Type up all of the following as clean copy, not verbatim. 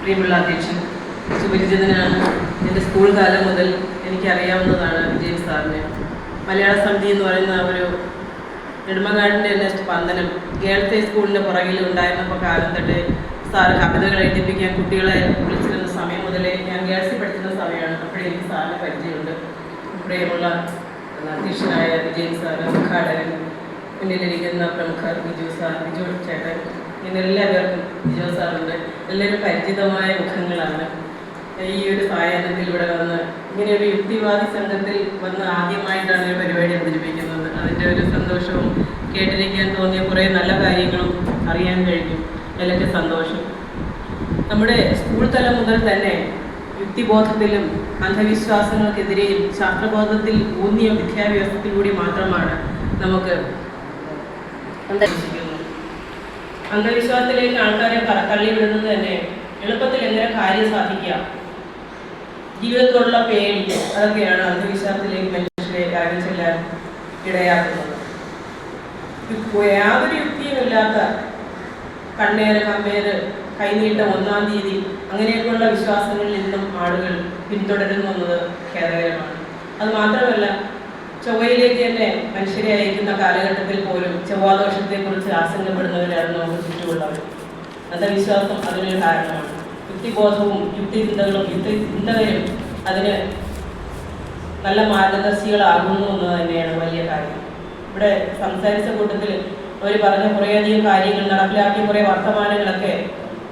പ്രിയമുള്ള അധ്യക്ഷൻ, സുപരിചിതനാണ്. എൻ്റെ സ്കൂൾ കാലം മുതൽ എനിക്കറിയാവുന്നതാണ് വിജയൻ സാറിനെ. മലയാള സമിതി എന്ന് പറയുന്ന ഒരു നെടുമങ്ങാടിൻ്റെ തന്നെ സ്പന്ദനം ഗേൾസ് ഹൈ സ്കൂളിൻ്റെ പുറകിൽ ഉണ്ടായിരുന്നപ്പോൾ കാലം തൊട്ട് സാറ് കവിതകൾ എഴുതിപ്പിക്കാൻ കുട്ടികളെ വിളിച്ചിരുന്ന സമയം മുതലേ ഞാൻ ഗേൾസിൽ പഠിച്ചിരുന്ന സമയമാണ്. അപ്പോഴേ എനിക്ക് സാറിന് പരിചയമുണ്ട്. പ്രിയമുള്ള അധ്യക്ഷനായ വിജയൻ സാറ്, ഉദ്ഘാടകൻ, മുന്നിലിരിക്കുന്ന പ്രമുഖർ ബിജു സാർ, ബിജു ചേട്ടൻ, ഇങ്ങനെ എല്ലാവർക്കും ബിജു സാറുണ്ട്. എല്ലാവരും പരിചിതമായ മുഖങ്ങളാണ്. ഈ ഒരു സായാഹ്നത്തിൽ ഇവിടെ വന്ന് ഇങ്ങനെ ഒരു യുക്തിവാദി സംഘത്തിൽ വന്ന് ആദ്യമായിട്ടാണ് ഒരു പരിപാടി അവതരിപ്പിക്കുന്നത്. അതിൻ്റെ ഒരു സന്തോഷവും കേട്ടിരിക്കാൻ തോന്നിയ കുറേ നല്ല കാര്യങ്ങളും അറിയാൻ കഴിഞ്ഞു. അതിലൊക്കെ സന്തോഷം. നമ്മുടെ സ്കൂൾ തലം മുതൽ തന്നെ യുക്തിബോധത്തിലും അന്ധവിശ്വാസങ്ങൾക്കെതിരെയും ശാസ്ത്രബോധത്തിൽ ഊന്നിയ വിദ്യാഭ്യാസത്തിലൂടെ മാത്രമാണ് നമുക്ക് അന്ധവിശ്വാസത്തിലേക്ക് ആൾക്കാരെ തള്ളിവിടുന്നത് തന്നെ എളുപ്പത്തിൽ എങ്ങനെ കാര്യം സാധിക്കാം, ജീവിതത്തിലുള്ള പേടി, അതൊക്കെയാണ് അന്ധവിശ്വാസത്തിലേക്ക് മനുഷ്യരെ കാര്യം ചെല്ലാൻ ഇടയാക്കുന്നത്. യാതൊരു യുക്തിയുമില്ലാത്ത കണ്ണേറ്, കമ്പേറ്, കൈനീട്ടം, 1-ാം തീയതി അങ്ങനെയൊക്കെയുള്ള വിശ്വാസങ്ങളിൽ നിന്നും ആളുകൾ പിന്തുടരുന്നു എന്നത് ഖേദകരമാണ്. അത് മാത്രമല്ല, ചൊവ്വയിലേക്ക് തന്നെ മനുഷ്യരെ അയക്കുന്ന കാലഘട്ടത്തിൽ പോലും ചൊവ്വാദോഷത്തെക്കുറിച്ച് ആശങ്കപ്പെടുന്നവരാണ് നമുക്ക് ചുറ്റുമുള്ളവർ. അന്ധവിശ്വാസം അതിനൊരു കാരണമാണ്. യുക്തിബോധവും യുക്തിചിന്തകളും യുക്തിചിന്തകരും അതിന് നല്ല മാർഗദർശികളാകുന്നു എന്ന് തന്നെയാണ് വലിയ കാര്യം. ഇവിടെ സംസാരിച്ച കൂട്ടത്തിൽ അവർ പറഞ്ഞ കുറേയധികം കാര്യങ്ങൾ, നടപ്പിലാക്കിയ കുറേ വർത്തമാനങ്ങളൊക്കെ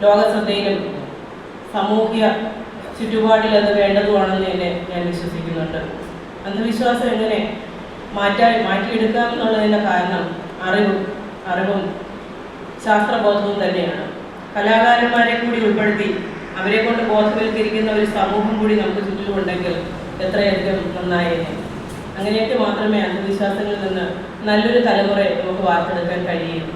ലോകശ്രദ്ധയിലും സാമൂഹ്യ ചുറ്റുപാടിൽ അത് വേണ്ടതുമാണെന്ന് തന്നെ ഞാൻ വിശ്വസിക്കുന്നുണ്ട്. അന്ധവിശ്വാസം എങ്ങനെ മാറ്റിയെടുക്കാം എന്നുള്ളതിൻ്റെ കാരണം അറിവും ശാസ്ത്രബോധവും തന്നെയാണ്. കലാകാരന്മാരെ കൂടി ഉൾപ്പെടുത്തി അവരെ കൊണ്ട് ബോധവൽക്കരിക്കുന്ന ഒരു സമൂഹം കൂടി നമുക്ക് ചുറ്റിലുമുണ്ടെങ്കിൽ എത്രയധികം നന്നായേനെ. അങ്ങനെയൊക്കെ മാത്രമേ അന്ധവിശ്വാസങ്ങളിൽ നിന്ന് നല്ലൊരു തലമുറയെ നമുക്ക് വാർത്തെടുക്കാൻ കഴിയുള്ളൂ.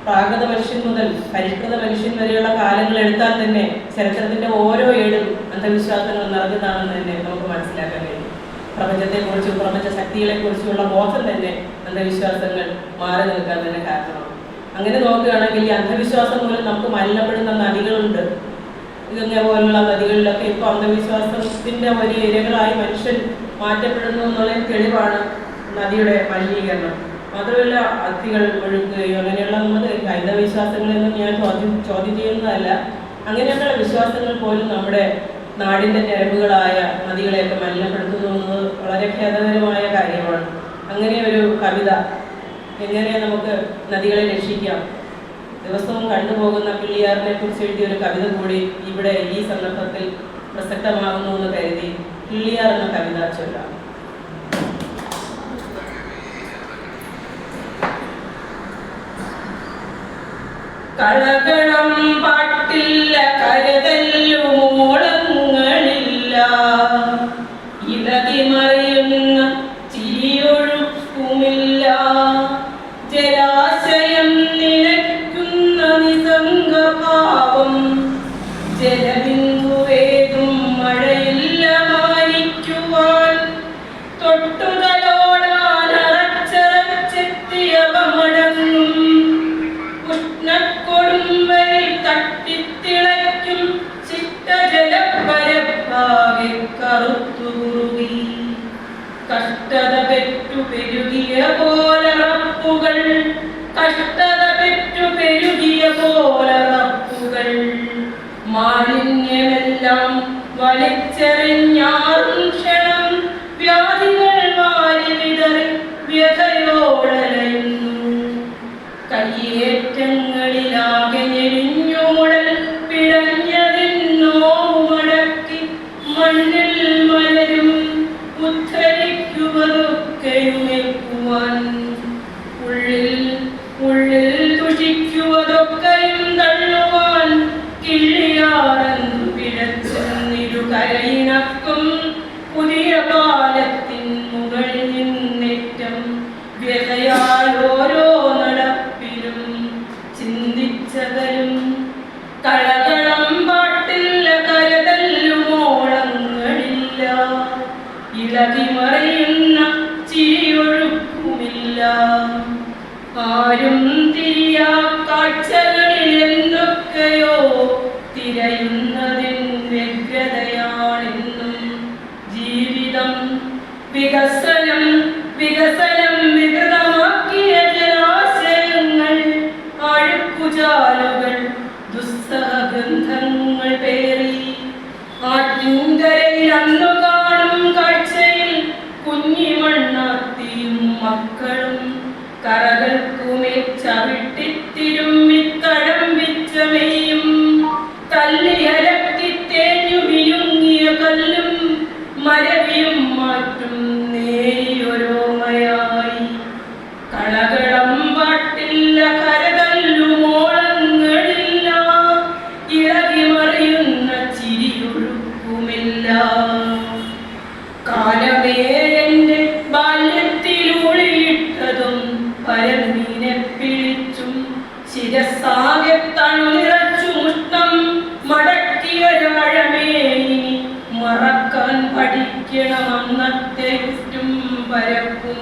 പ്രാകൃത മനുഷ്യൻ മുതൽ പരിഷ്കൃത മനുഷ്യൻ വരെയുള്ള കാലങ്ങൾ എടുത്താൽ തന്നെ ചരിത്രത്തിൻ്റെ ഓരോ ഏടും അന്ധവിശ്വാസങ്ങൾ നിറഞ്ഞതാണെന്ന് തന്നെ നമുക്ക് മനസ്സിലാക്കാൻ കഴിയും. പ്രപഞ്ചത്തെക്കുറിച്ചും പ്രപഞ്ച ശക്തികളെക്കുറിച്ചുമുള്ള ബോധം തന്നെ അന്ധവിശ്വാസങ്ങൾ മാറി നിൽക്കാൻ തന്നെ കാരണമാണ്. അങ്ങനെ നോക്കുകയാണെങ്കിൽ ഈ അന്ധവിശ്വാസം മൂലം നമുക്ക് മലിനപ്പെടുന്ന നദികളുണ്ട്. ഇതേപോലുള്ള നദികളിലൊക്കെ ഇപ്പോൾ അന്ധവിശ്വാസത്തിൻ്റെ വലിയ ഇരകളായി മനുഷ്യൻ മാറ്റപ്പെടുന്നു എന്നുള്ള തെളിവാണ് നദിയുടെ മലിനീകരണം. മാത്രമല്ല, അസ്ഥികൾ ഒഴുകുകയോ അങ്ങനെയുള്ള നമ്മുടെ ഹൈന്ദവവിശ്വാസങ്ങളെന്നും ഞാൻ ചോദ്യം ചെയ്യുന്നതല്ല. അങ്ങനെയുള്ള വിശ്വാസങ്ങൾ പോലും നമ്മുടെ നാടിൻ്റെ ഞരമ്പുകളായ നദികളെയൊക്കെ മലിനപ്പെടുത്തുന്നു എന്നത് വളരെ ഖേദകരമായ കാര്യമാണ്. അങ്ങനെ ഒരു കവിത, എങ്ങനെ നമുക്ക് നദികളെ രക്ഷിക്കാം, ദിവസവും കണ്ടുപോകുന്ന കിള്ളിയാറിനെ കുറിച്ച് എഴുതിയ ഒരു കവിത കൂടി ഇവിടെ ഈ സന്ദർഭത്തിൽ പ്രസക്തമാകുന്നു എന്ന് കരുതി കിള്ളിയാർ എന്ന കവിത ചൊല്ലാം. കളകളം പാട്ടില്ല, കരുതല്ലുമോളങ്ങളില്ല, ഇളകിമറിയുന്ന ചിരിയൊഴുക്കുമില്ല, ജലാശയം നിലയ്ക്കുന്ന നിസംഗഭാവം, ജലബിന്ദുവേതും മഴയില്ല മാനിക്കുവാൻ, തൊട്ടുതലോടാൻ അറച്ചെത്തിയവ മടങ്ങും, ഉഷ്ണക്കൊടുമ്പലിൽ തട്ടിത്തിളയ്ക്കും ചിട്ടജലപ്പരപ്പാകെ കറുത്തുകുറുകി, കഷ്ടത പെറ്റു പെരുകിയ പോലറപ്പുകൾ, കഷ്ടത പെറ്റു പെരുകിയ പോലറപ്പുകൾ, മാലിന്യമെല്ലാം വലിച്ചെറിഞ്ഞാറും ക്ഷണം, വ്യാധികൾ വാരി വിതറി വ്യഥയോടലയുന്നു, കയ്യേറ്റങ്ങളിലാകെ ഞെരിഞ്ഞോടൽ പിടഞ്ഞതിന്നോ മടക്കി മണ്ണിൽ മലരും ഉദ്ധരിക്കുവതൊക്കെയുമേക്കുവാൻ, ഉള്ളിൽ തുഷിക്കുവതൊക്കെയും തള്ളുവാൻ, കിള്ളിയാറെന്നു പിഴച്ചെന്നിരു കരയിണക്കും പുതിയ പാലത്തിൻ മുകളിൽ നിന്നേറ്റം വ്യഥയാൽ ഓരോ നടപ്പിലും ചിന്തിച്ചകലും, കളകളം പാട്ടില്ല, കരുതല്ലുമോളങ്ങളില്ല, ഇളകിമറിയുന്ന ചിരിയൊഴുക്കുമില്ല, ആരും തിരിയാ കാഴ്ചകളിൽ എന്തൊക്കെയോ നാളുകൾ ദുസ്സഹഗന്ധങ്ങൾ പേറി. ആറ്റിൻകരയിൽ അന്നു കാണും കാഴ്ചയിൽ കുഞ്ഞിമണ്ണാത്തിയും മക്കളും കറകൾക്കുമേ ചവിട്ടിത്തിരുമ്മിത്തഴമ്പിച്ചമയും തല്ലിയലക്കി തേഞ്ഞു വിഴുങ്ങിയ കല്ലും മരവിയും മാറ്റും നേരിയൊരോമയായി. കളകളം പാട്ടില്ല, കരതല്ലുമോളങ്ങളില്ല, ഇളകി മറിയുന്ന ചിരിയൊഴുക്കുമില്ല. കാലമേ എന്റെ ബാല്യത്തിലൂളിയിട്ടതും പരന്തിനെ പിടിച്ചും ശിരസാകെ തണുനിറച്ചു മുഷ്ണം മടക്കിയൊരാഴമേ മറക്കാൻ പഠിക്കണം അന്നത്തെ ഉറ്റും പരപ്പും.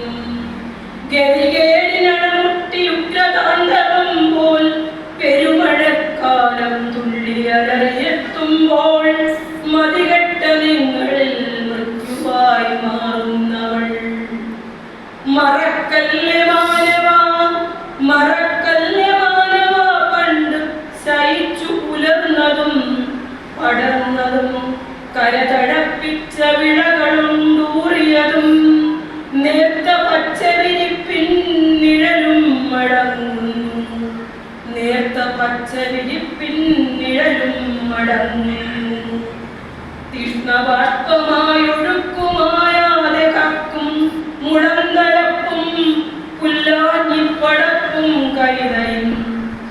ഗതികേടിനമുട്ടി ഉഗ്രതാണ്ഡവം പോൽ പെരുമഴക്കാലം തുള്ളിയലറിയെത്തുമ്പോൾ മതികെട്ട നിങ്ങളിൽ മൃത്യുവായി മാറുന്നവൾ. മറക്കല്ലേ മാനവാ, മറക്കല്ലേ മാനവാ, പണ്ട് ശയിച്ചു പുലർന്നതും പടർന്നതും കരതഴപ്പിച്ച വിളകളുണ്ടൂറിയതും നേർത്ത പച്ചവിരിപ്പിൻ നിഴലും മടങ്ങുന്നു, നേർത്ത പച്ചവിരിപ്പിൻ നിഴലും മടങ്ങുന്നു. തീഷ്ണബാഷ്പമായൊഴുക്കുമായാതെ കക്കും മുളന്തലപ്പും പുല്ലാഞ്ഞിപ്പടപ്പും കൈതയും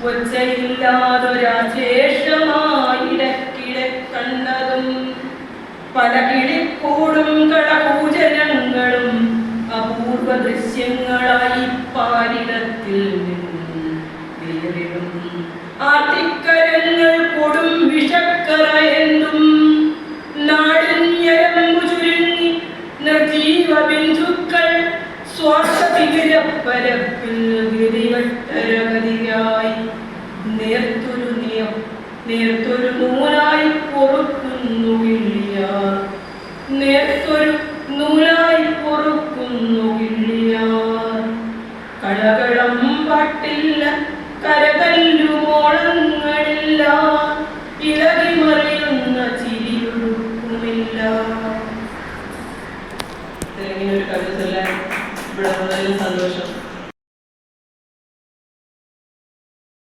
ഒച്ചയില്ലാതൊരാശേഷമായിടക്കിടെ കണ്ടതും പല കിളിക്കൂടും കളപൂജനങ്ങളും അപൂർവ ദൃശ്യങ്ങളായി പാരിടത്തിൽ നിന്നും ആർത്തിക്കരങ്ങൾ കൊടും വിഷക്കറയെന്തും നാടിഞ്ഞരമ്പു ചുരുങ്ങി നിർജീവ ബിന്ദുക്കൾ സ്വാർത്ഥവികരപ്പരപ്പിൽ ഗതിവട്ടരഗതിയായി നേർത്തൊരു നൂലായി പൊറുക്കുന്നു കിള്ളിയാർ, നേർത്തൊരു നൂലായി പൊറുക്കുന്നു കിള്ളിയാർ. കളകളം പാട്ടില്ല, കരകല്ലുമോളങ്ങളില്ല, ഇളകി മറിയുന്ന ചിരിയൊഴുക്കുമില്ല. ഇങ്ങനൊരു കവിത ചൊല്ലാൻ ഇവിടെ വളരെ സന്തോഷം.